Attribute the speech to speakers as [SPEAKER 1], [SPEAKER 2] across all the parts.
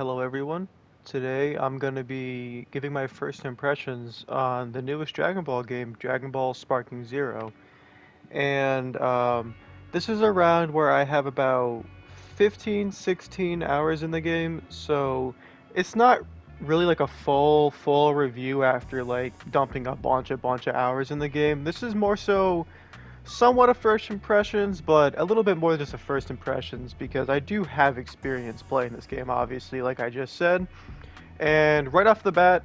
[SPEAKER 1] Hello everyone. Today I'm going to be giving my first impressions on the newest Dragon Ball game, Dragon Ball Sparking Zero. And this is a round where I have about 15, 16 hours in the game, so it's not really like a full review after like dumping a bunch of hours in the game. This is more so somewhat of first impressions, but a little bit more than just a first impressions because I do have experience playing this game, obviously, like I just said. And right off the bat,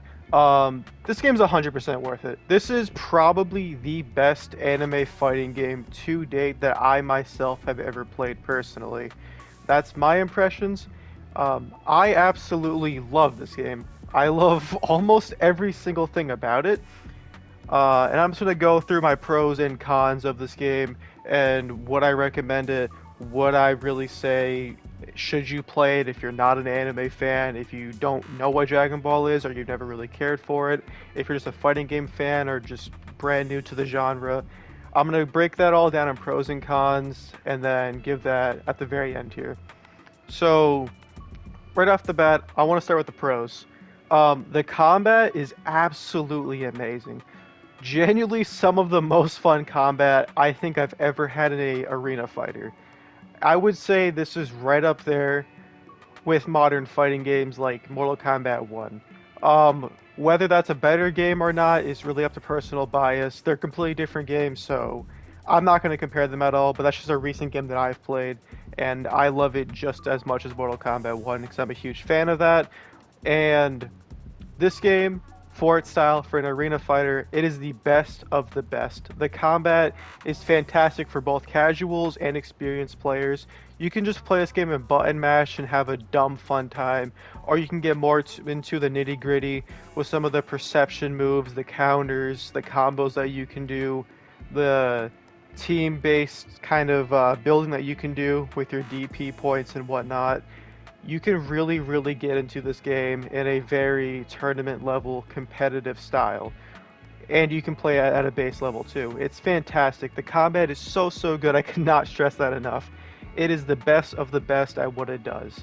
[SPEAKER 1] this game's 100% worth it. This is probably the best anime fighting game to date that I myself have ever played personally. That's my impressions. I absolutely love this game. I love almost every single thing about it. And I'm just going to go through my pros and cons of this game and what I recommend it, what I really say should you play it if you're not an anime fan, if you don't know what Dragon Ball is or you've never really cared for it, if you're just a fighting game fan or just brand new to the genre. I'm going to break that all down in pros and cons and then give that at the very end here. So, right off the bat, I want to start with the pros. The combat is absolutely amazing. Genuinely some of the most fun combat I think I've ever had in a arena fighter. I would say this is right up there with modern fighting games like Mortal Kombat 1. Whether that's a better game or not is really up to personal bias. They're completely different games, so I'm not going to compare them at all, but that's just a recent game that I've played, and I love it just as much as Mortal Kombat 1 because I'm a huge fan of that. And this game, for its style, for an arena fighter, it is the best of the best. The combat is fantastic for both casuals and experienced players. You can just play this game in button mash and have a dumb fun time, or you can get more into the nitty gritty with some of the perception moves, the counters, the combos that you can do, the team based kind of building that you can do with your DP points and whatnot. You can really get into this game in a very tournament level competitive style. And you can play at a base level too. It's fantastic. The combat is so good. I cannot stress that enough. It is the best of the best at what it does.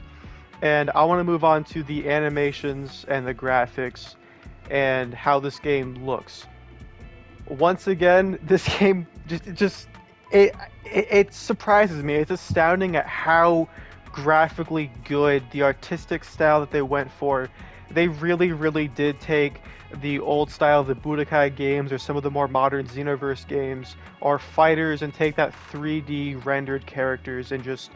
[SPEAKER 1] And I want to move on to the animations and the graphics and how this game looks. Once again, this game just it surprises me. It's astounding at how graphically good the artistic style that they went for. They really did take the old style of the Budokai games or some of the more modern Xenoverse games or fighters and take that 3D rendered characters and just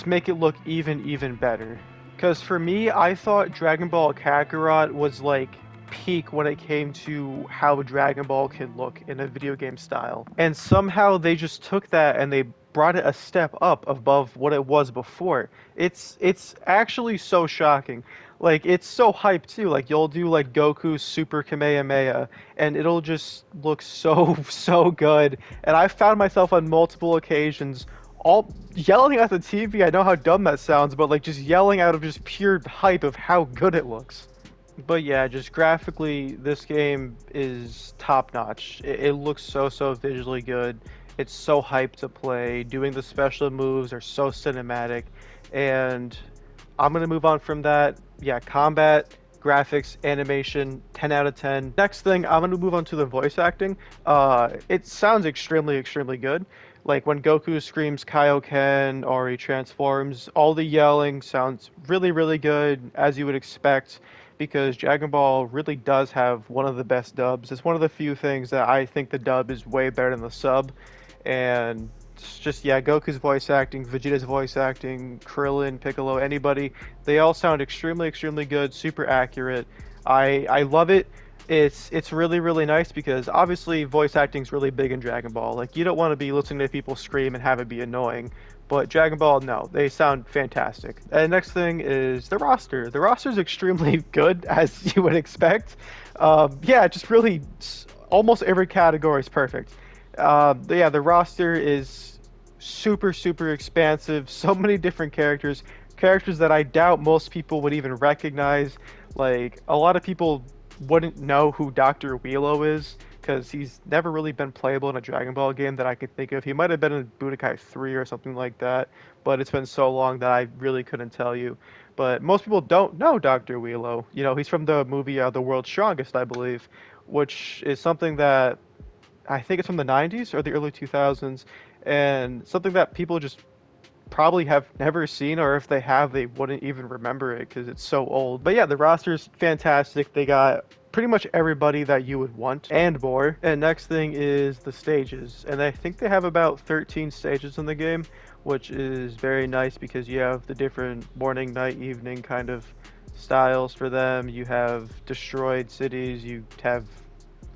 [SPEAKER 1] make it look even better. Because for me, I thought Dragon Ball Kakarot was like peak when it came to how Dragon Ball can look in a video game style. And somehow they just took that and they brought it a step up above what it was before. It's actually so shocking. Like it's so hyped too. Like you'll do like Goku's Super Kamehameha and it'll just look so good. And I found myself on multiple occasions all yelling at the TV. I know how dumb that sounds, but like just yelling out of just pure hype of how good it looks. But yeah, just graphically, this game is top notch. It looks so visually good. It's so hyped to play. Doing the special moves are so cinematic, and I'm gonna move on from that. Yeah, combat, graphics, animation, 10 out of 10. Next thing, I'm gonna move on to the voice acting. It sounds extremely good. Like when Goku screams Kaioken or he transforms, all the yelling sounds really good, as you would expect, because Dragon Ball really does have one of the best dubs. It's one of the few things that I think the dub is way better than the sub, and it's just yeah, Goku's voice acting, Vegeta's voice acting, Krillin, Piccolo, anybody, they all sound extremely good, super accurate. I love it. It's really nice because obviously voice acting is really big in Dragon Ball. Like you don't want to be listening to people scream and have it be annoying. But Dragon Ball, no, they sound fantastic. And next thing is the roster. The roster is extremely good, as you would expect. Yeah, just really almost every category is perfect. Yeah, the roster is super expansive. So many different characters, characters that I doubt most people would even recognize. Like a lot of people wouldn't know who Dr. Wheelo is because he's never really been playable in a Dragon Ball game that I could think of. He might have been in Budokai 3 or something like that, but it's been so long that I really couldn't tell you. but most people don't know Dr. Wheelo. You know, he's from the movie The World's Strongest, I believe, which is something that I think it's from the 90s or the early 2000s, and something that people just probably have never seen, or if they have, they wouldn't even remember it because it's so old. But yeah, the roster's fantastic. They got pretty much everybody that you would want and more. And next thing is the stages. And I think they have about 13 stages in the game, which is very nice because you have the different morning, night, evening kind of styles for them. You have destroyed cities, you have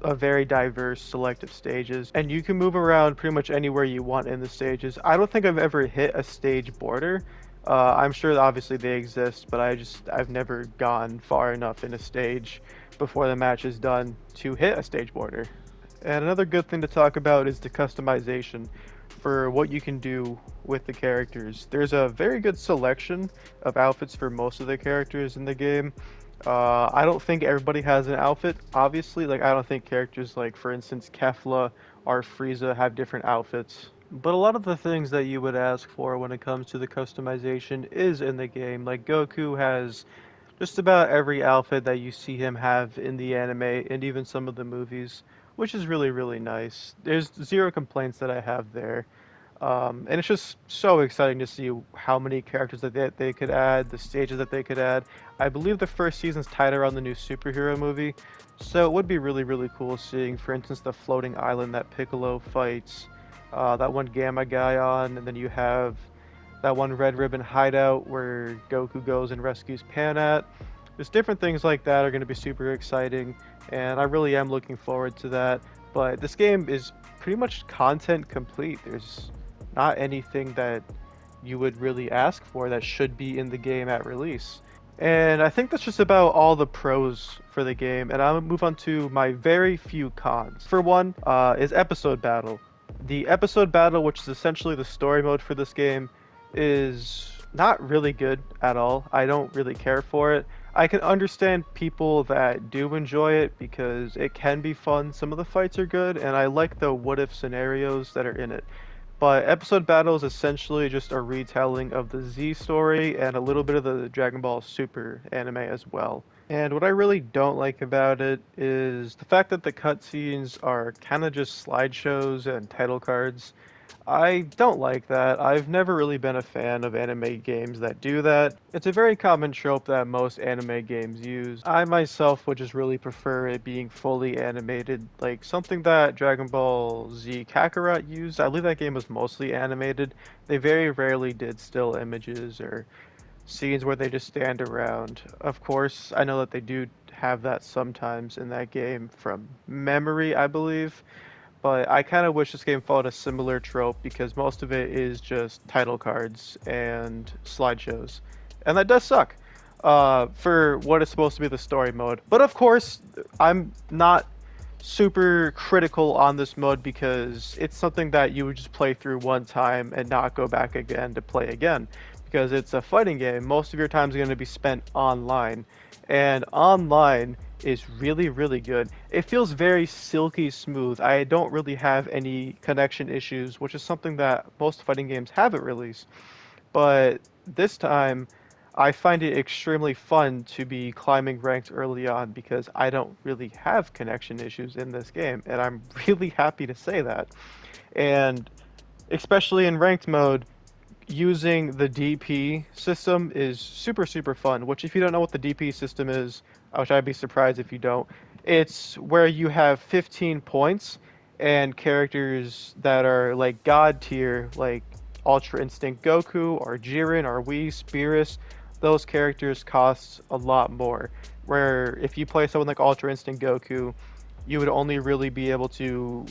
[SPEAKER 1] a very diverse select of stages, and you can move around pretty much anywhere you want in the stages. I don't think I've ever hit a stage border. I'm sure that obviously they exist, but I've never gone far enough in a stage before the match is done to hit a stage border. And another good thing to talk about is the customization for what you can do with the characters. There's a very good selection of outfits for most of the characters in the game. I don't think everybody has an outfit, obviously. Like, I don't think characters like, for instance, Kefla or Frieza have different outfits. But a lot of the things that you would ask for when it comes to the customization is in the game. Like, Goku has just about every outfit that you see him have in the anime and even some of the movies, which is really, really nice. There's zero complaints that I have there. And it's just so exciting to see how many characters that they could add, the stages that they could add. I believe the first season's tied around the new superhero movie, so it would be really, really cool seeing, for instance, the floating island that Piccolo fights, that one Gamma guy on, and then you have that one Red Ribbon hideout where Goku goes and rescues Pan at. Just different things like that are going to be super exciting, and I really am looking forward to that. But this game is pretty much content complete. There's not anything that you would really ask for that should be in the game at release. And I think that's just about all the pros for the game, and I'll move on to my very few cons. For one, is episode battle. The episode battle, which is essentially the story mode for this game, is not really good at all. I don't really care for it. I can understand people that do enjoy it because it can be fun. Some of the fights are good, and I like the what if scenarios that are in it. But episode battle is essentially just a retelling of the Z story and a little bit of the Dragon Ball Super anime as well. And what I really don't like about it is the fact that the cutscenes are kind of just slideshows and title cards. I don't like that. I've never really been a fan of anime games that do that. It's a very common trope that most anime games use. I myself would just really prefer it being fully animated, like something that Dragon Ball Z Kakarot used. I believe that game was mostly animated. They very rarely did still images or scenes where they just stand around. Of course, I know that they do have that sometimes in that game from memory, I believe. But I kind of wish this game followed a similar trope because most of it is just title cards and slideshows. And that does suck for what is supposed to be the story mode. But of course, I'm not super critical on this mode because it's something that you would just play through one time and not go back again to play again. Because it's a fighting game, most of your time is going to be spent online. And online is really, really good. It feels very silky smooth. I don't really have any connection issues, which is something that most fighting games have at release. But this time, I find it extremely fun to be climbing ranks early on because I don't really have connection issues in this game, and I'm really happy to say that. And especially in ranked mode, using the DP system is super, super fun, which if you don't know what the DP system is, which I'd be surprised if you don't, it's where you have 15 points and characters that are like god tier, like Ultra Instinct Goku or Jiren or Whis, Beerus, those characters cost a lot more. Where if you play someone like Ultra Instinct Goku, you would only really be able to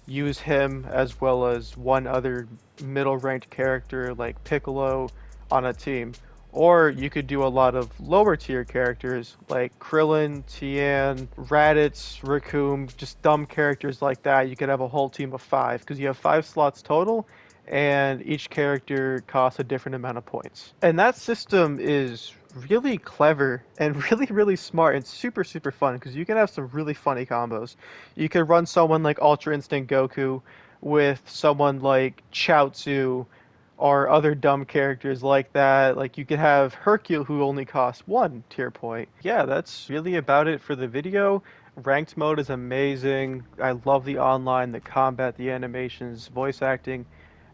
[SPEAKER 1] use him as well as one other middle ranked character like Piccolo on a team. Or you could do a lot of lower tier characters like Krillin, Tien, Raditz, Raccoon, just dumb characters like that. You could have a whole team of five because you have five slots total and each character costs a different amount of points. And that system is really clever and really, really smart and super, super fun because you can have some really funny combos. You could run someone like Ultra Instinct Goku with someone like Chaozu or other dumb characters like that. Like you could have Hercule who only costs one tier point. Yeah, that's really about it for the video. Ranked mode is amazing. I love the online, the combat, the animations, voice acting,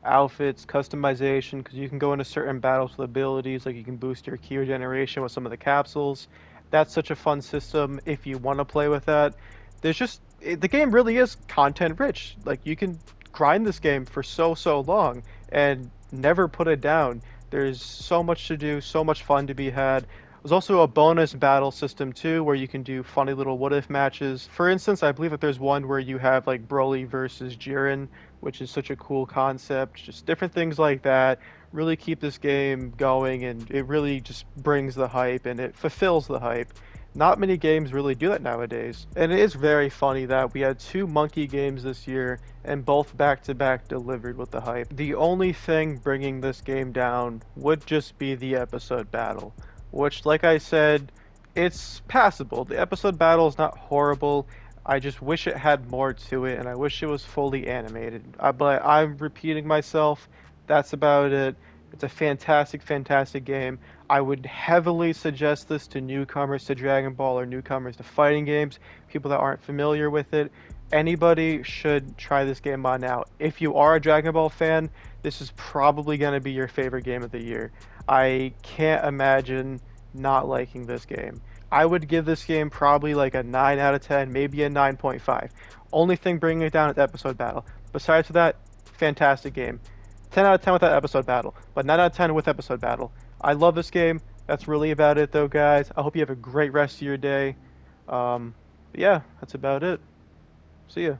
[SPEAKER 1] outfits, customization, because you can go into certain battles with abilities, like you can boost your key regeneration with some of the capsules. That's such a fun system if you want to play with that. The game really is content rich. Like you can grind this game for so long and never put it down. There's so much to do, so much fun to be had. There's also a bonus battle system too, where you can do funny little what if matches. For instance, I believe that there's one where you have like Broly versus Jiren, which is such a cool concept. Just different things like that really keep this game going, and it really just brings the hype and it fulfills the hype. Not many games really do that nowadays. And it is very funny that we had two monkey games this year and both back to back delivered with the hype. The only thing bringing this game down would just be the episode battle, which, like I said, it's passable. The episode battle is not horrible. I just wish it had more to it, and I wish it was fully animated. But I'm repeating myself. That's about it. It's a fantastic game. I would heavily suggest this to newcomers to Dragon Ball or newcomers to fighting games, people that aren't familiar with it. Anybody should try this game on out. If you are a Dragon Ball fan, this is probably going to be your favorite game of the year. I can't imagine not liking this game. I would give this game probably like a 9 out of 10, maybe a 9.5. Only thing bringing it down is episode battle. Besides that, fantastic game. 10 out of 10 with that episode battle, but 9 out of 10 with episode battle. I love this game. That's really about it, though, guys. I hope you have a great rest of your day. Yeah, that's about it. See ya.